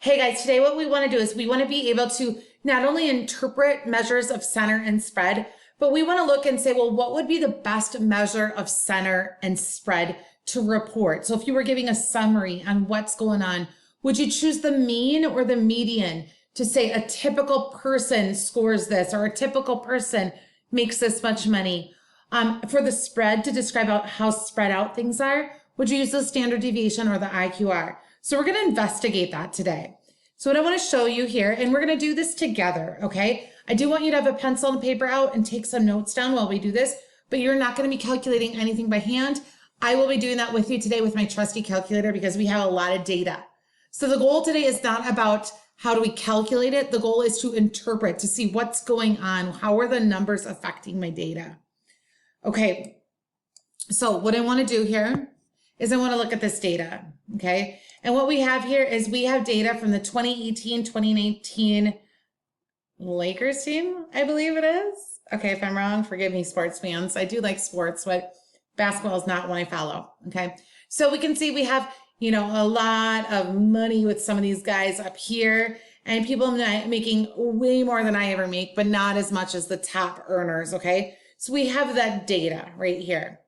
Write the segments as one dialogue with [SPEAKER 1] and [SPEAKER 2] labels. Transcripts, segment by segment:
[SPEAKER 1] Hey guys, today what we want to do is we want to be able to not only interpret measures of center and spread, but we want to look and say, well, what would be the best measure of center and spread to report? So if you were giving a summary on what's going on, would you choose the mean or the median to say a typical person scores this or a typical person makes this much money? For the spread, to describe out how spread out things are, would you use the standard deviation or the IQR? So we're going to investigate that today. So what I want to show you here, and we're going to do this together, okay? I do want you to have a pencil and paper out and take some notes down while we do this, but you're not going to be calculating anything by hand. I will be doing that with you today with my trusty calculator because we have a lot of data. So the goal today is not about how do we calculate it. The goal is to interpret, to see what's going on. How are the numbers affecting my data? Okay, so what I want to do here is I want to look at this data, okay? And what we have here is we have data from the 2018-2019 Lakers team, I believe it is. Okay, if I'm wrong, forgive me, sports fans. I do like sports, but basketball is not one I follow, okay? So we can see we have, you know, a lot of money with some of these guys up here, and people making way more than I ever make, but not as much as the top earners, okay? So we have that data right here.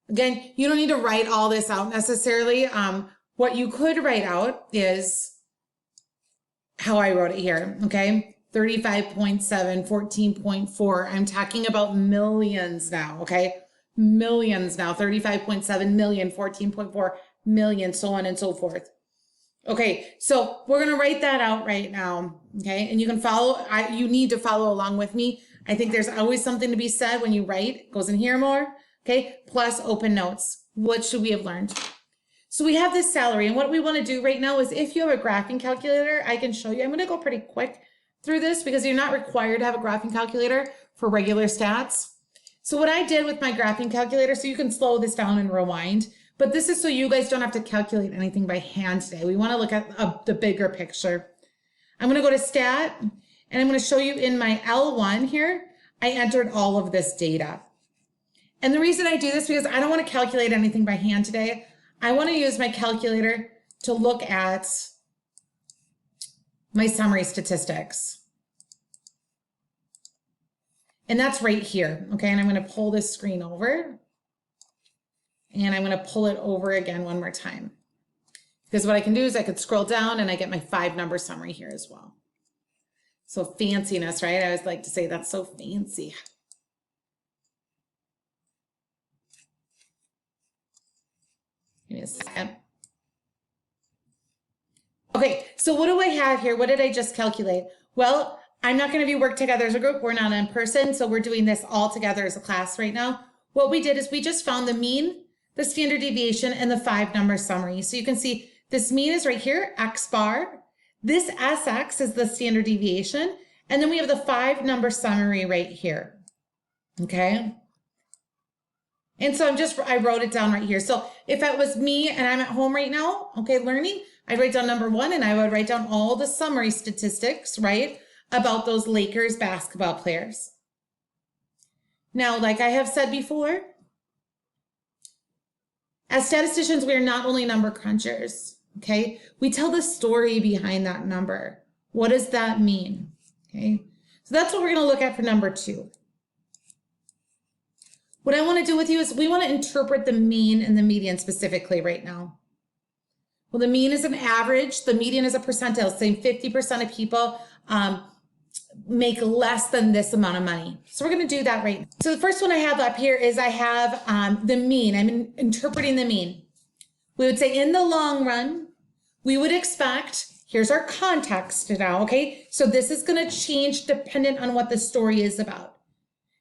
[SPEAKER 1] Again, you don't need to write all this out necessarily. What you could write out is how I wrote it here, okay? 35.7, 14.4. I'm talking about millions now, okay? Millions now, 35.7 million, 14.4 million, so on and so forth. Okay, so we're gonna write that out right now, okay? And you can follow, you need to follow along with me. I think there's always something to be said when you write. It goes in here more, okay? Plus open notes. What should we have learned? So we have this salary, and what we want to do right now is if you have a graphing calculator, I can show you. I'm going to go pretty quick through this because you're not required to have a graphing calculator for regular stats. So what I did with my graphing calculator, so you can slow this down and rewind, but this is so you guys don't have to calculate anything by hand today. We want to look at the bigger picture. I'm going to go to stat, and I'm going to show you in my L1 here, I entered all of this data. And the reason I do this is because I don't want to calculate anything by hand today. I want to use my calculator to look at my summary statistics. And that's right here, okay? And I'm going to pull this screen over, and I'm going to pull it over again one more time. Because what I can do is I could scroll down and I get my 5-number summary here as well. So fanciness, right? I always like to say that's so fancy. Give me a second. Okay, so what do I have here? What did I just calculate? Well, I'm not going to be work together as a group. We're not in person, so we're doing this all together as a class right now. What we did is we just found the mean, the standard deviation, and the 5-number summary. So you can see this mean is right here, X bar. This SX is the standard deviation. And then we have the 5-number summary right here. Okay. And so I wrote it down right here. So if it was me and I'm at home right now, okay, learning, I'd write down number 1 and I would write down all the summary statistics, right, about those Lakers basketball players. Now, like I have said before, as statisticians, we are not only number crunchers, okay? We tell the story behind that number. What does that mean, okay? So that's what we're gonna look at for number 2. What I want to do with you is we want to interpret the mean and the median specifically right now. Well, the mean is an average. The median is a percentile, saying 50% of people make less than this amount of money. So we're going to do that right now. So the first one I have up here is I have the mean. I'm interpreting the mean. We would say in the long run, we would expect, here's our context now, okay? So this is going to change dependent on what the story is about.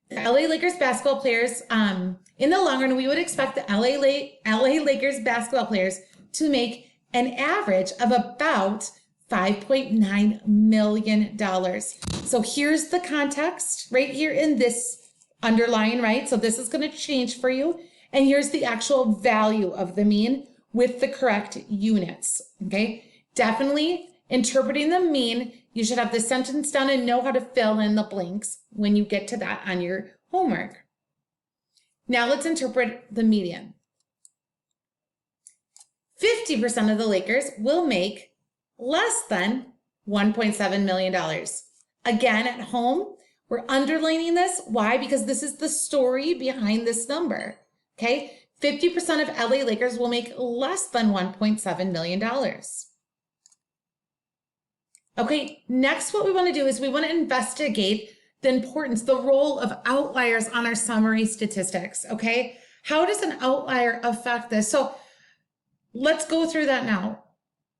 [SPEAKER 1] The LA Lakers basketball players, in the long run, we would expect the LA Lakers basketball players to make an average of about $5.9 million. So here's the context right here in this underline, right? So this is going to change for you. And here's the actual value of the mean with the correct units, okay? Definitely interpreting the mean, you should have the sentence down and know how to fill in the blanks when you get to that on your homework. Now let's interpret the median. 50% of the Lakers will make less than $1.7 million. Again, at home, we're underlining this. Why? Because this is the story behind this number. Okay, 50% of LA Lakers will make less than $1.7 million. Okay, next what we want to do is we want to investigate the importance, the role of outliers on our summary statistics. Okay, how does an outlier affect this? So let's go through that now.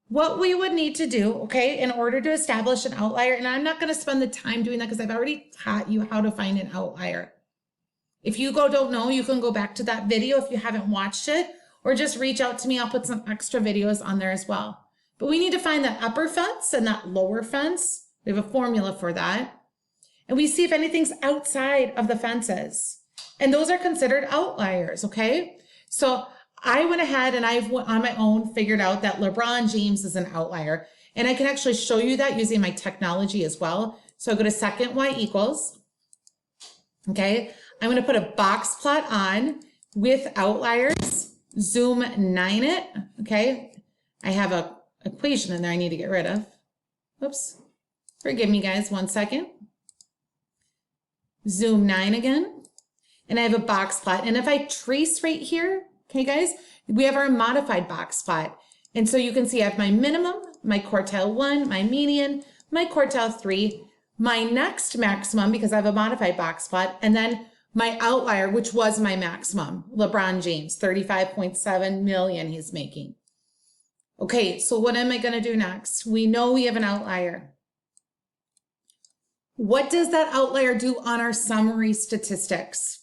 [SPEAKER 1] What we would need to do, okay, in order to establish an outlier, and I'm not going to spend the time doing that because I've already taught you how to find an outlier. If you don't know, you can go back to that video if you haven't watched it, or just reach out to me. I'll put some extra videos on there as well. But we need to find that upper fence and that lower fence. We have a formula for that. And we see if anything's outside of the fences. And those are considered outliers, okay? So I went ahead and I've on my own figured out that LeBron James is an outlier. And I can actually show you that using my technology as well. So I'll go to second y equals. Okay, I'm going to put a box plot on with outliers, zoom 9 it. Okay, I have a equation in there I need to get rid of. Oops, forgive me guys, 1 second. Zoom 9 again. And I have a box plot. And if I trace right here, okay guys, we have our modified box plot. And so you can see I have my minimum, my quartile 1, my median, my quartile 3, my next maximum because I have a modified box plot, and then my outlier, which was my maximum, LeBron James, 35.7 million he's making. Okay, so what am I going to do next? We know we have an outlier. What does that outlier do on our summary statistics?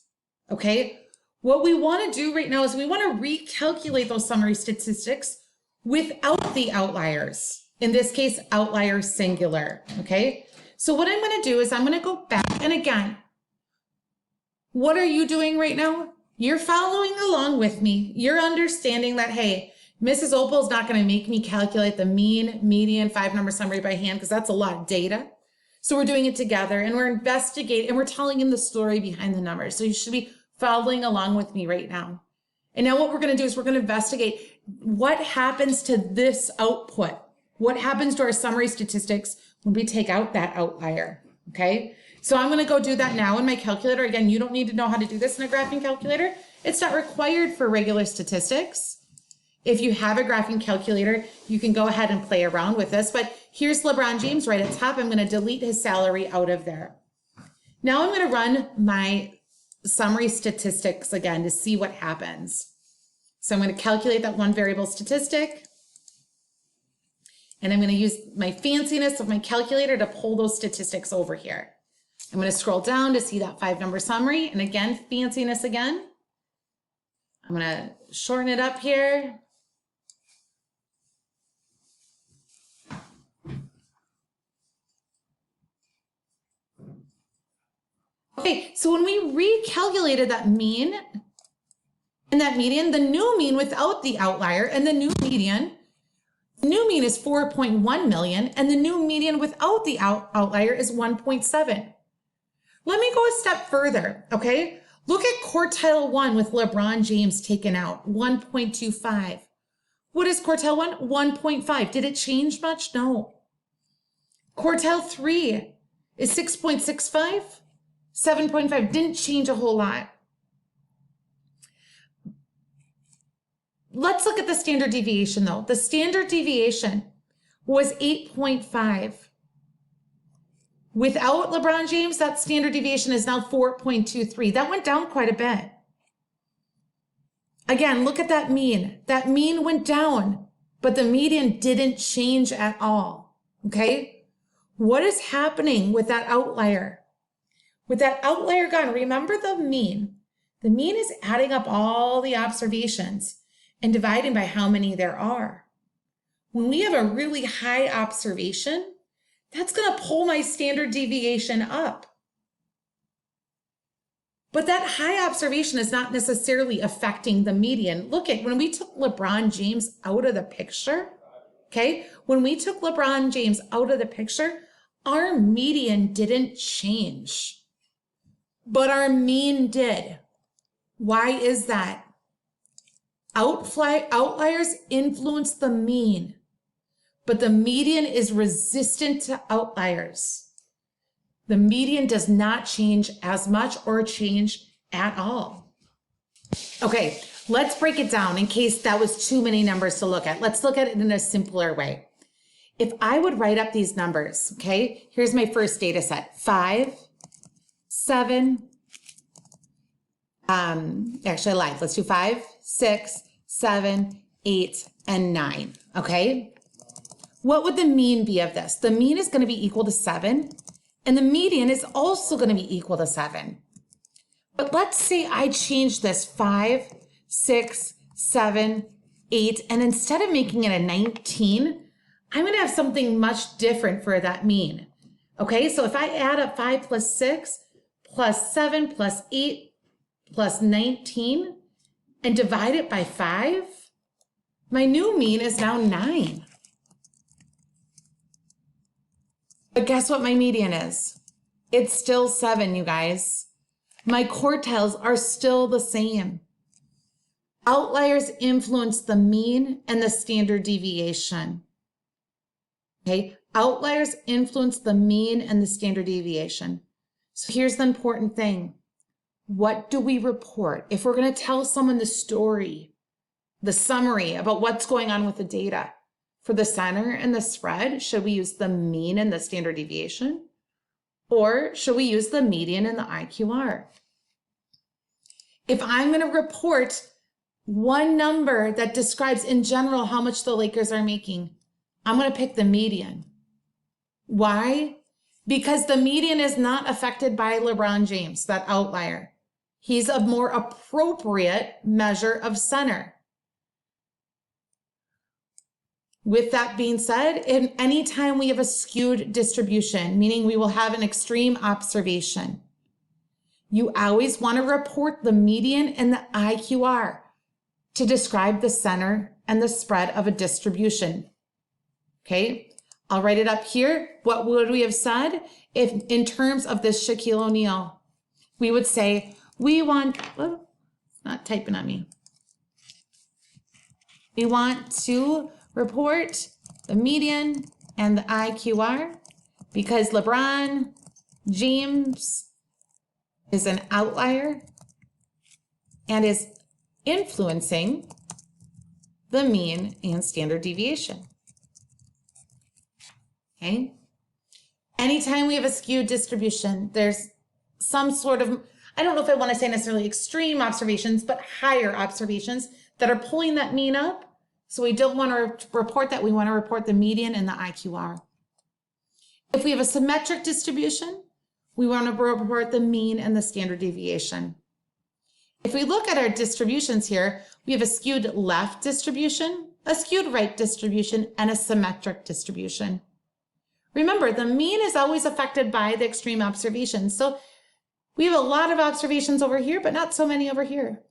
[SPEAKER 1] Okay, what we want to do right now is we want to recalculate those summary statistics without the outliers. In this case, outlier singular, okay? So what I'm going to do is I'm going to go back, and again, what are you doing right now? You're following along with me. You're understanding that, hey, Mrs. Opal is not going to make me calculate the mean, median, 5-number summary by hand because that's a lot of data. So we're doing it together and we're investigating and we're telling him the story behind the numbers. So you should be following along with me right now. And now what we're going to do is we're going to investigate what happens to this output. What happens to our summary statistics when we take out that outlier, okay? So I'm going to go do that now in my calculator. Again, you don't need to know how to do this in a graphing calculator. It's not required for regular statistics. If you have a graphing calculator, you can go ahead and play around with this. But here's LeBron James right at top. I'm going to delete his salary out of there. Now I'm going to run my summary statistics again to see what happens. So I'm going to calculate that one variable statistic. And I'm going to use my fanciness of my calculator to pull those statistics over here. I'm going to scroll down to see that 5-number summary. And again, fanciness again. I'm going to shorten it up here. Okay, so when we recalculated that mean and that median, the new mean without the outlier and the new median, the new mean is 4.1 million and the new median without the outlier is 1.7. Let me go a step further, okay? Look at quartile 1 with LeBron James taken out, 1.25. What is quartile 1? 1.5. Did it change much? No. Quartile 3 is 6.65. 7.5 didn't change a whole lot. Let's look at the standard deviation though. The standard deviation was 8.5. Without LeBron James, that standard deviation is now 4.23. That went down quite a bit. Again, look at that mean. That mean went down, but the median didn't change at all, okay? What is happening with that outlier? With that outlier gone, remember the mean. The mean is adding up all the observations and dividing by how many there are. When we have a really high observation, that's going to pull my standard deviation up. But that high observation is not necessarily affecting the median. Look at when we took LeBron James out of the picture, okay? When we took LeBron James out of the picture, our median didn't change. But our mean did. Why is that? Outliers influence the mean. but the median is resistant to outliers. The median does not change as much or change at all. Okay, let's break it down in case that was too many numbers to look at. Let's look at it in a simpler way. If I would write up these numbers, okay, here's my first data set, 5, 7, actually I lied, let's do 5, 6, 7, 8, and 9, okay? What would the mean be of this? The mean is going to be equal to 7, and the median is also going to be equal to 7. But let's say I change this 5, 6, 7, 8, and instead of making it a 19, I'm going to have something much different for that mean. Okay, so if I add up 5 plus 6 plus 7 plus 8 plus 19 and divide it by 5, my new mean is now 9. But guess what my median is? It's still 7, you guys. My quartiles are still the same. Outliers influence the mean and the standard deviation. Okay, outliers influence the mean and the standard deviation. So here's the important thing. What do we report? If we're going to tell someone the story, the summary about what's going on with the data, for the center and the spread, should we use the mean and the standard deviation? Or should we use the median and the IQR? If I'm going to report one number that describes in general how much the Lakers are making, I'm going to pick the median. Why? Because the median is not affected by LeBron James, that outlier. He's a more appropriate measure of center. With that being said, anytime we have a skewed distribution, meaning we will have an extreme observation, you always want to report the median and the IQR to describe the center and the spread of a distribution. Okay, I'll write it up here. What would we have said if in terms of this Shaquille O'Neal? We would say, we want, oh, it's not typing on me. We want to report the median and the IQR because LeBron James is an outlier and is influencing the mean and standard deviation. Okay. Anytime we have a skewed distribution, there's some sort of, I don't know if I want to say necessarily extreme observations, but higher observations that are pulling that mean up. So we don't want to report that. We want to report the median and the IQR. If we have a symmetric distribution, we want to report the mean and the standard deviation. If we look at our distributions here, we have a skewed left distribution, a skewed right distribution, and a symmetric distribution. Remember, the mean is always affected by the extreme observations. So we have a lot of observations over here, but not so many over here.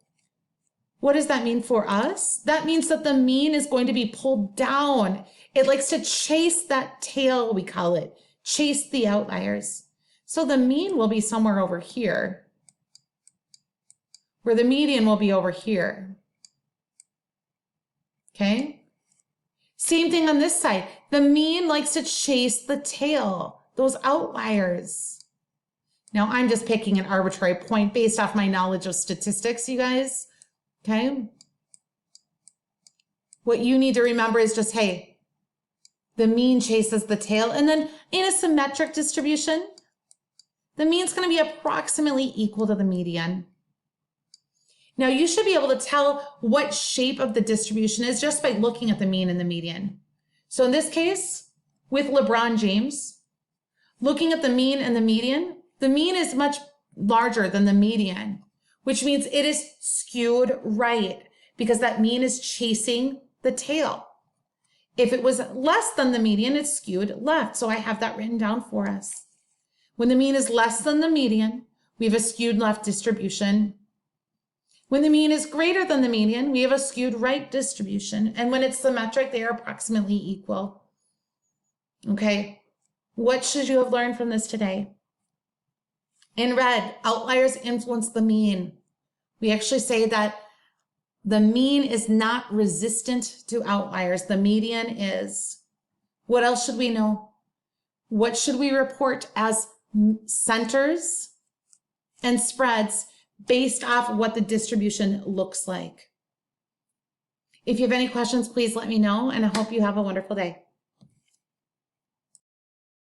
[SPEAKER 1] What does that mean for us? That means that the mean is going to be pulled down. It likes to chase that tail, we call it, chase the outliers. So the mean will be somewhere over here, where the median will be over here. Okay? Same thing on this side. The mean likes to chase the tail, those outliers. Now I'm just picking an arbitrary point based off my knowledge of statistics, you guys. Okay? What you need to remember is just, hey, the mean chases the tail. And then in a symmetric distribution, the mean's going to be approximately equal to the median. Now you should be able to tell what shape of the distribution is just by looking at the mean and the median. So in this case, with LeBron James, looking at the mean and the mean is much larger than the median, which means it is skewed right because that mean is chasing the tail. If it was less than the median, it's skewed left. So I have that written down for us. When the mean is less than the median, we have a skewed left distribution. When the mean is greater than the median, we have a skewed right distribution. And when it's symmetric, they are approximately equal. Okay, what should you have learned from this today? In red, outliers influence the mean. We actually say that the mean is not resistant to outliers. The median is. What else should we know? What should we report as centers and spreads based off what the distribution looks like? If you have any questions, please let me know, and I hope you have a wonderful day.